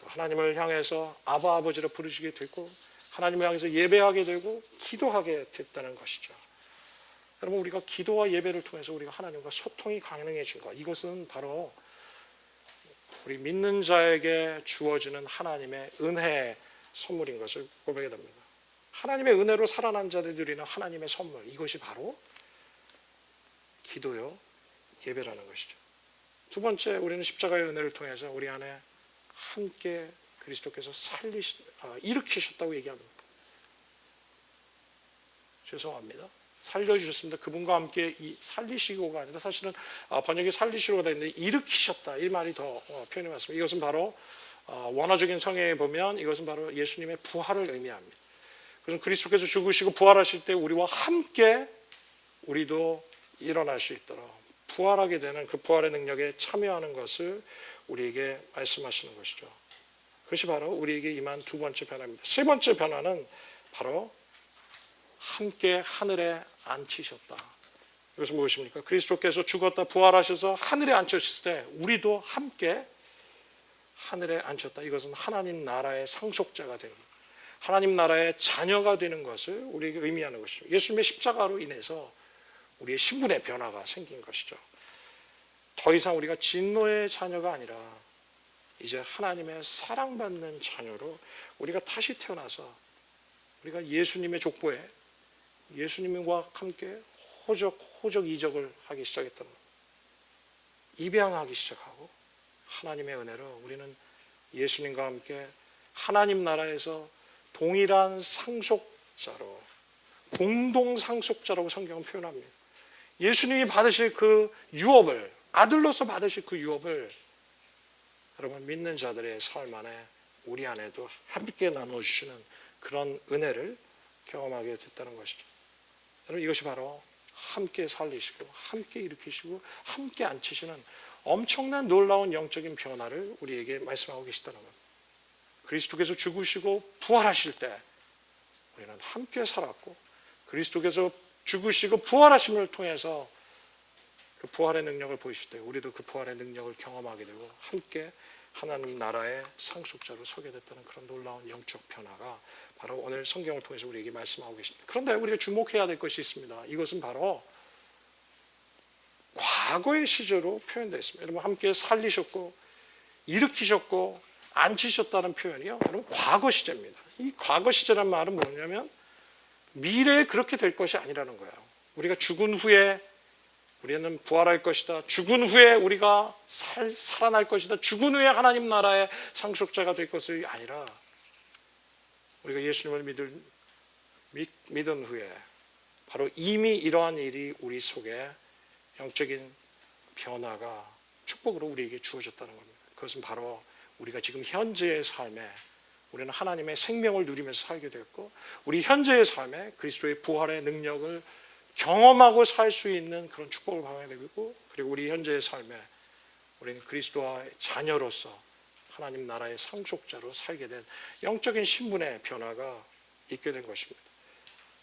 또 하나님을 향해서 아바 아버지로 부르시게 되고 하나님을 향해서 예배하게 되고 기도하게 됐다는 것이죠. 여러분, 우리가 기도와 예배를 통해서 우리가 하나님과 소통이 가능해진 것, 이것은 바로 우리 믿는 자에게 주어지는 하나님의 은혜의 선물인 것을 고백해야 됩니다. 하나님의 은혜로 살아난 자들이 누리는 하나님의 선물, 이것이 바로 기도요 예배라는 것이죠. 두 번째, 우리는 십자가의 은혜를 통해서 우리 안에 함께 그리스도께서 일으키셨다고 얘기합니다. 죄송합니다. 살려주셨습니다. 그분과 함께 살리시고가 아니라 사실은 번역이 살리시고가 되는데 일으키셨다, 이 말이 더 표현이 맞습니다. 이것은 바로 원어적인 성경에 보면 이것은 바로 예수님의 부활을 의미합니다. 그래서 그리스도께서 죽으시고 부활하실 때 우리와 함께 우리도 일어날 수 있도록 부활하게 되는 그 부활의 능력에 참여하는 것을 우리에게 말씀하시는 것이죠. 그것이 바로 우리에게 임한 두 번째 변화입니다. 세 번째 변화는 바로 함께 하늘에 앉히셨다. 이것은 무엇입니까? 그리스도께서 죽었다 부활하셔서 하늘에 앉으셨을 때 우리도 함께 하늘에 앉혔다. 이것은 하나님 나라의 상속자가 되는, 하나님 나라의 자녀가 되는 것을 우리에게 의미하는 것이죠. 예수님의 십자가로 인해서 우리의 신분의 변화가 생긴 것이죠. 더 이상 우리가 진노의 자녀가 아니라 이제 하나님의 사랑받는 자녀로 우리가 다시 태어나서 우리가 예수님의 족보에 예수님과 함께 호적 이적을 하기 시작했던 것, 입양하기 시작하고 하나님의 은혜로 우리는 예수님과 함께 하나님 나라에서 동일한 상속자로, 공동 상속자라고 성경은 표현합니다. 예수님이 받으실 그 유업을, 아들로서 받으실 그 유업을 여러분 믿는 자들의 삶 안에 우리 안에도 함께 나눠주시는 그런 은혜를 경험하게 됐다는 것이죠. 여러분, 이것이 바로 함께 살리시고 함께 일으키시고 함께 앉히시는 엄청난 놀라운 영적인 변화를 우리에게 말씀하고 계시다는 겁니다. 그리스도께서 죽으시고 부활하실 때 우리는 함께 살았고, 그리스도께서 죽으시고 부활하심을 통해서 그 부활의 능력을 보이실 때 우리도 그 부활의 능력을 경험하게 되고 함께 하나님 나라의 상속자로 서게 됐다는 그런 놀라운 영적 변화가 바로 오늘 성경을 통해서 우리에게 말씀하고 계십니다. 그런데 우리가 주목해야 될 것이 있습니다. 이것은 바로 과거의 시제로 표현되어 있습니다. 여러분, 함께 살리셨고 일으키셨고 앉히셨다는 표현이요, 여러분, 과거 시제입니다. 이 과거 시제란 말은 뭐냐면 미래에 그렇게 될 것이 아니라는 거예요. 우리가 죽은 후에 우리는 부활할 것이다, 죽은 후에 우리가 살아날 것이다, 죽은 후에 하나님 나라의 상속자가 될 것이 아니라 우리가 예수님을 믿은 후에 바로 이미 이러한 일이 우리 속에 영적인 변화가 축복으로 우리에게 주어졌다는 겁니다. 그것은 바로 우리가 지금 현재의 삶에 우리는 하나님의 생명을 누리면서 살게 되었고, 우리 현재의 삶에 그리스도의 부활의 능력을 경험하고 살 수 있는 그런 축복을 받게 되고, 그리고 우리 현재의 삶에 우리는 그리스도의 자녀로서 하나님 나라의 상속자로 살게 된 영적인 신분의 변화가 있게 된 것입니다.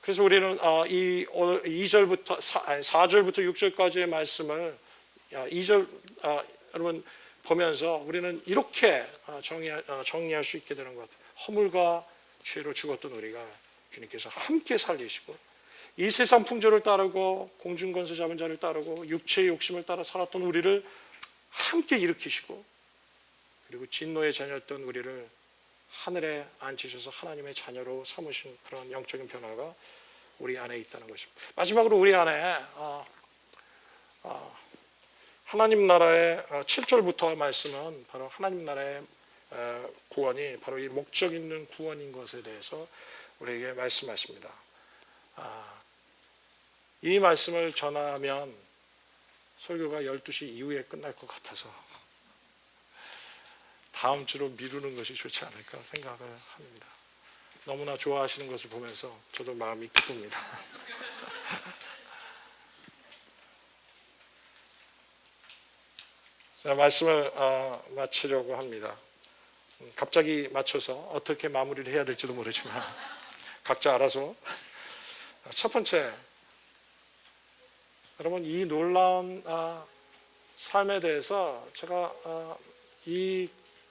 그래서 우리는 이 2절부터 4절부터 6절까지의 말씀을 2절 여러분 보면서 우리는 이렇게 정리할 수 있게 되는 것 같아요. 허물과 죄로 죽었던 우리가 주님께서 함께 살리시고, 이 세상 풍조를 따르고 공중권세 잡은 자를 따르고 육체의 욕심을 따라 살았던 우리를 함께 일으키시고, 그리고 진노의 자녀였던 우리를 하늘에 앉히셔서 하나님의 자녀로 삼으신 그런 영적인 변화가 우리 안에 있다는 것입니다. 마지막으로 우리 안에 하나님 나라의 7절부터 말씀은 바로 하나님 나라의 구원이 바로 이 목적 있는 구원인 것에 대해서 우리에게 말씀하십니다. 이 말씀을 전하면 설교가 12시 이후에 끝날 것 같아서 다음 주로 미루는 것이 좋지 않을까 생각을 합니다. 너무나 좋아하시는 것을 보면서 저도 마음이 기쁩니다. 자, 말씀을 마치려고 합니다. 갑자기 맞춰서 어떻게 마무리를 해야 될지도 모르지만 각자 알아서. 첫 번째, 여러분, 이 놀라운 삶에 대해서 제가 이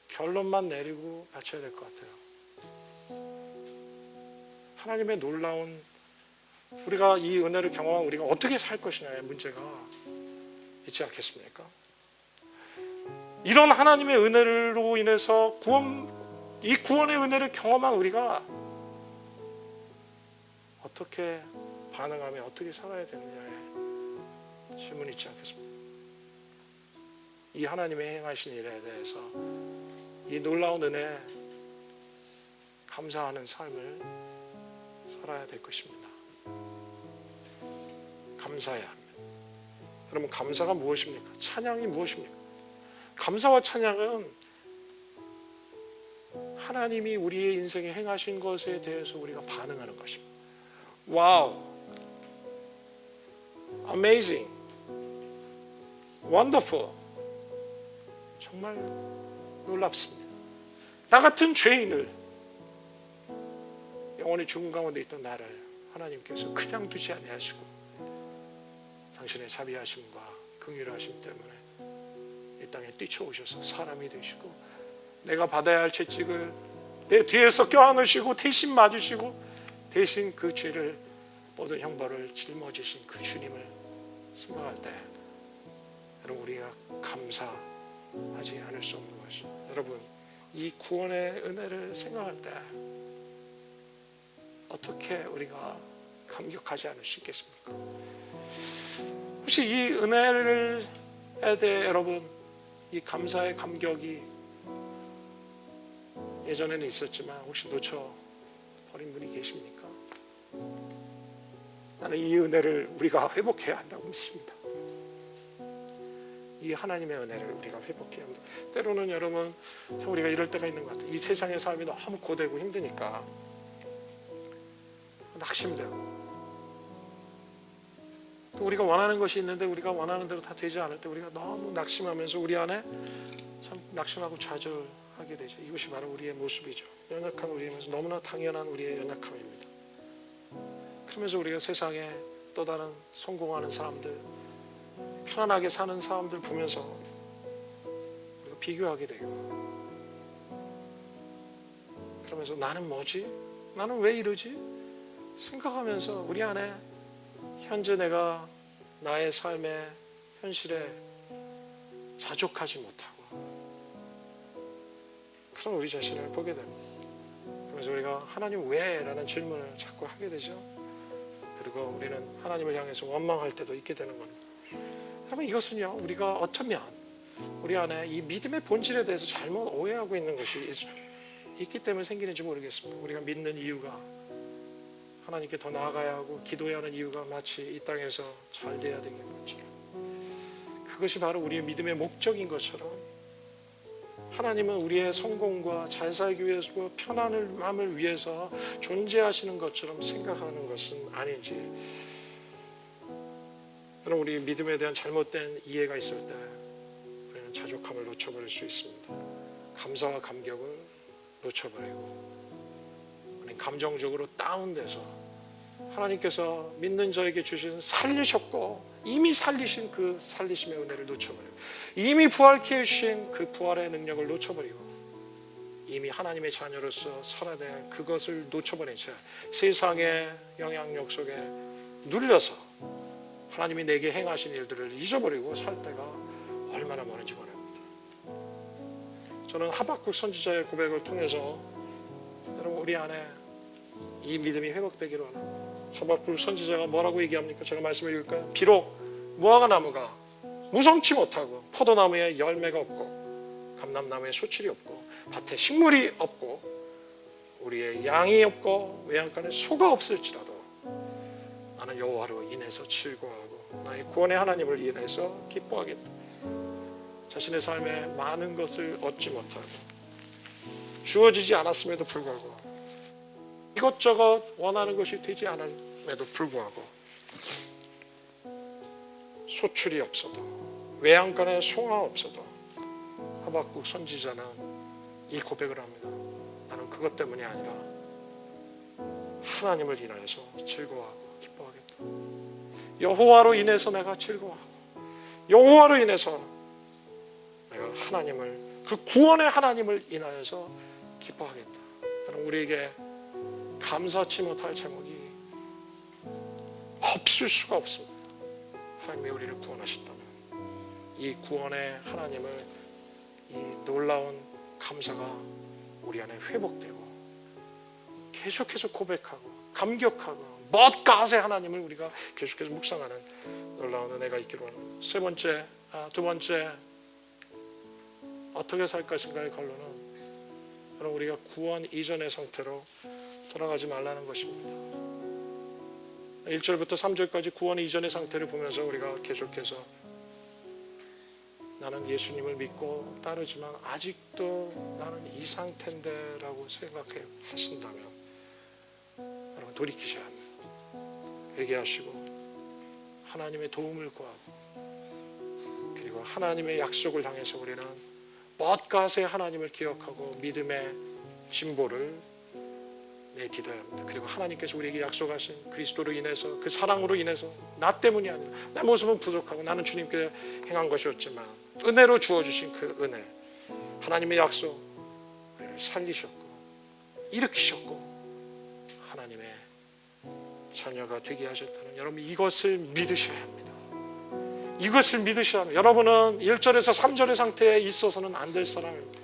결론만 내리고 바쳐야 될 것 같아요. 하나님의 놀라운, 우리가 이 은혜를 경험한 우리가 어떻게 살 것이냐의 문제가 있지 않겠습니까? 이런 하나님의 은혜로 인해서 이 구원의 은혜를 경험한 우리가 어떻게 반응하며 어떻게 살아야 되느냐의 질문이 있지 않겠습니까? 이 하나님의 행하신 일에 대해서 이 놀라운 은혜에 감사하는 삶을 살아야 될 것입니다. 감사해야 합니다. 여러분, 감사가 무엇입니까? 찬양이 무엇입니까? 감사와 찬양은 하나님이 우리의 인생에 행하신 것에 대해서 우리가 반응하는 것입니다. 와우, amazing, wonderful, 정말 놀랍습니다. 나 같은 죄인을, 영원히 죽음 가운데 있던 나를 하나님께서 그냥 두지 아니하시고 당신의 자비하심과 긍휼하심 때문에 이 땅에 뛰쳐오셔서 사람이 되시고 내가 받아야 할 채찍을 내 뒤에서 껴안으시고 대신 맞으시고 대신 그 죄를, 모든 형벌을 짊어지신 그 주님을 생각할 때 여러분, 우리가 감사하지 않을 수 없는 것입니다. 여러분, 이 구원의 은혜를 생각할 때 어떻게 우리가 감격하지 않을 수 있겠습니까? 혹시 이 은혜에 대해 여러분, 이 감사의 감격이 예전에는 있었지만 혹시 놓쳐버린 분이 계십니까? 나는 이 은혜를 우리가 회복해야 한다고 믿습니다. 이 하나님의 은혜를 우리가 회복해야 한다. 때로는 여러분, 우리가 이럴 때가 있는 것 같아요. 이 세상의 삶이 너무 고되고 힘드니까 낙심되고, 또 우리가 원하는 것이 있는데 우리가 원하는 대로 다 되지 않을 때 우리가 너무 낙심하면서 우리 안에 참 낙심하고 좌절하게 되죠. 이것이 바로 우리의 모습이죠. 연약한 우리의 모습, 너무나 당연한 우리의 연약함입니다. 그러면서 우리가 세상에 또 다른 성공하는 사람들, 편안하게 사는 사람들 보면서 우리가 비교하게 되고, 그러면서 나는 뭐지? 나는 왜 이러지? 생각하면서 우리 안에 현재 내가 나의 삶의 현실에 자족하지 못하고 그런 우리 자신을 보게 됩니다. 그래서 우리가 하나님 왜? 라는 질문을 자꾸 하게 되죠. 그리고 우리는 하나님을 향해서 원망할 때도 있게 되는 겁니다. 여러분, 이것은요, 우리가 어쩌면 우리 안에 이 믿음의 본질에 대해서 잘못 오해하고 있는 것이 있기 때문에 생기는지 모르겠습니다. 우리가 믿는 이유가, 하나님께 더 나아가야 하고 기도해야 하는 이유가 마치 이 땅에서 잘 돼야 되는 것처럼, 그것이 바로 우리의 믿음의 목적인 것처럼 하나님은 우리의 성공과 잘 살기 위해서, 편안함을 위해서 존재하시는 것처럼 생각하는 것은 아닌지, 여러분, 우리 믿음에 대한 잘못된 이해가 있을 때 우리는 자족함을 놓쳐버릴 수 있습니다. 감사와 감격을 놓쳐버리고 우리는 감정적으로 다운돼서 하나님께서 믿는 저에게 주신 살리셨고 이미 살리신 그 살리심의 은혜를 놓쳐버리고, 이미 부활케 해주신 그 부활의 능력을 놓쳐버리고, 이미 하나님의 자녀로서 살아야 될 그것을 놓쳐버린 채 세상의 영향력 속에 눌려서 하나님이 내게 행하신 일들을 잊어버리고 살 때가 얼마나 많은지 모릅니다. 저는 하박국 선지자의 고백을 통해서 여러분, 우리 안에 이 믿음이 회복되기를 원합니다. 하박국 선지자가 뭐라고 얘기합니까? 제가 말씀을 읽을까요? 비록 무화과 나무가 무성치 못하고 포도나무에 열매가 없고 감람나무에 소출이 없고 밭에 식물이 없고 우리의 양이 없고 외양간에 소가 없을지라도 나는 여호와로 인해서 즐거워하고 나의 구원의 하나님을 인해서 기뻐하겠다. 자신의 삶에 많은 것을 얻지 못하고 주어지지 않았음에도 불구하고 이것저것 원하는 것이 되지 않음에도 불구하고 소출이 없어도 외양간에 송아 없어도 하박국 선지자는 이 고백을 합니다. 나는 그것 때문이 아니라 하나님을 인하여서 즐거워하고 기뻐하겠다. 여호와로 인해서 내가 즐거워하고 여호와로 인해서 하나님을, 그 구원의 하나님을 인하여서 기뻐하겠다. 여러분, 우리에게 감사치 못할 제목이 없을 수가 없습니다. 하나님이 우리를 구원하셨다면 이 구원의 하나님을, 이 놀라운 감사가 우리 안에 회복되고 계속해서 고백하고 감격하고 멋가세 하나님을 우리가 계속해서 묵상하는 놀라운 은혜가 있기를 원합니다. 두 번째 어떻게 살 것인가의 결론은 여러분, 우리가 구원 이전의 상태로 돌아가지 말라는 것입니다. 1절부터 3절까지 구원 이전의 상태를 보면서 우리가 계속해서 나는 예수님을 믿고 따르지만 아직도 나는 이 상태인데 라고 생각하신다면 여러분, 돌이키셔야 합니다. 회개하시고 하나님의 도움을 구하고, 그리고 하나님의 약속을 향해서 우리는 멋가세 하나님을 기억하고 믿음의 진보를 내딛어야 합니다. 그리고 하나님께서 우리에게 약속하신 그리스도로 인해서, 그 사랑으로 인해서, 나 때문이 아니라 내 모습은 부족하고 나는 주님께 행한 것이었지만 은혜로 주어주신 그 은혜, 하나님의 약속, 우리를 살리셨고 일으키셨고 하나님의 자녀가 되게 하셨다는, 여러분 이것을 믿으셔야 합니다. 이것을 믿으셔야 합니다. 여러분은 1절에서 3절의 상태에 있어서는 안 될 사람입니다.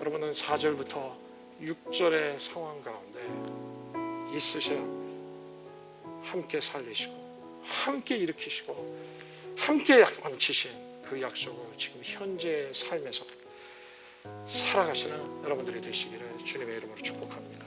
여러분은 4절부터 6절의 상황 가운데 있으셔야 합니다. 함께 살리시고 함께 일으키시고 함께 약방치신 그 약속을 지금 현재의 삶에서 살아가시는 여러분들이 되시기를 주님의 이름으로 축복합니다.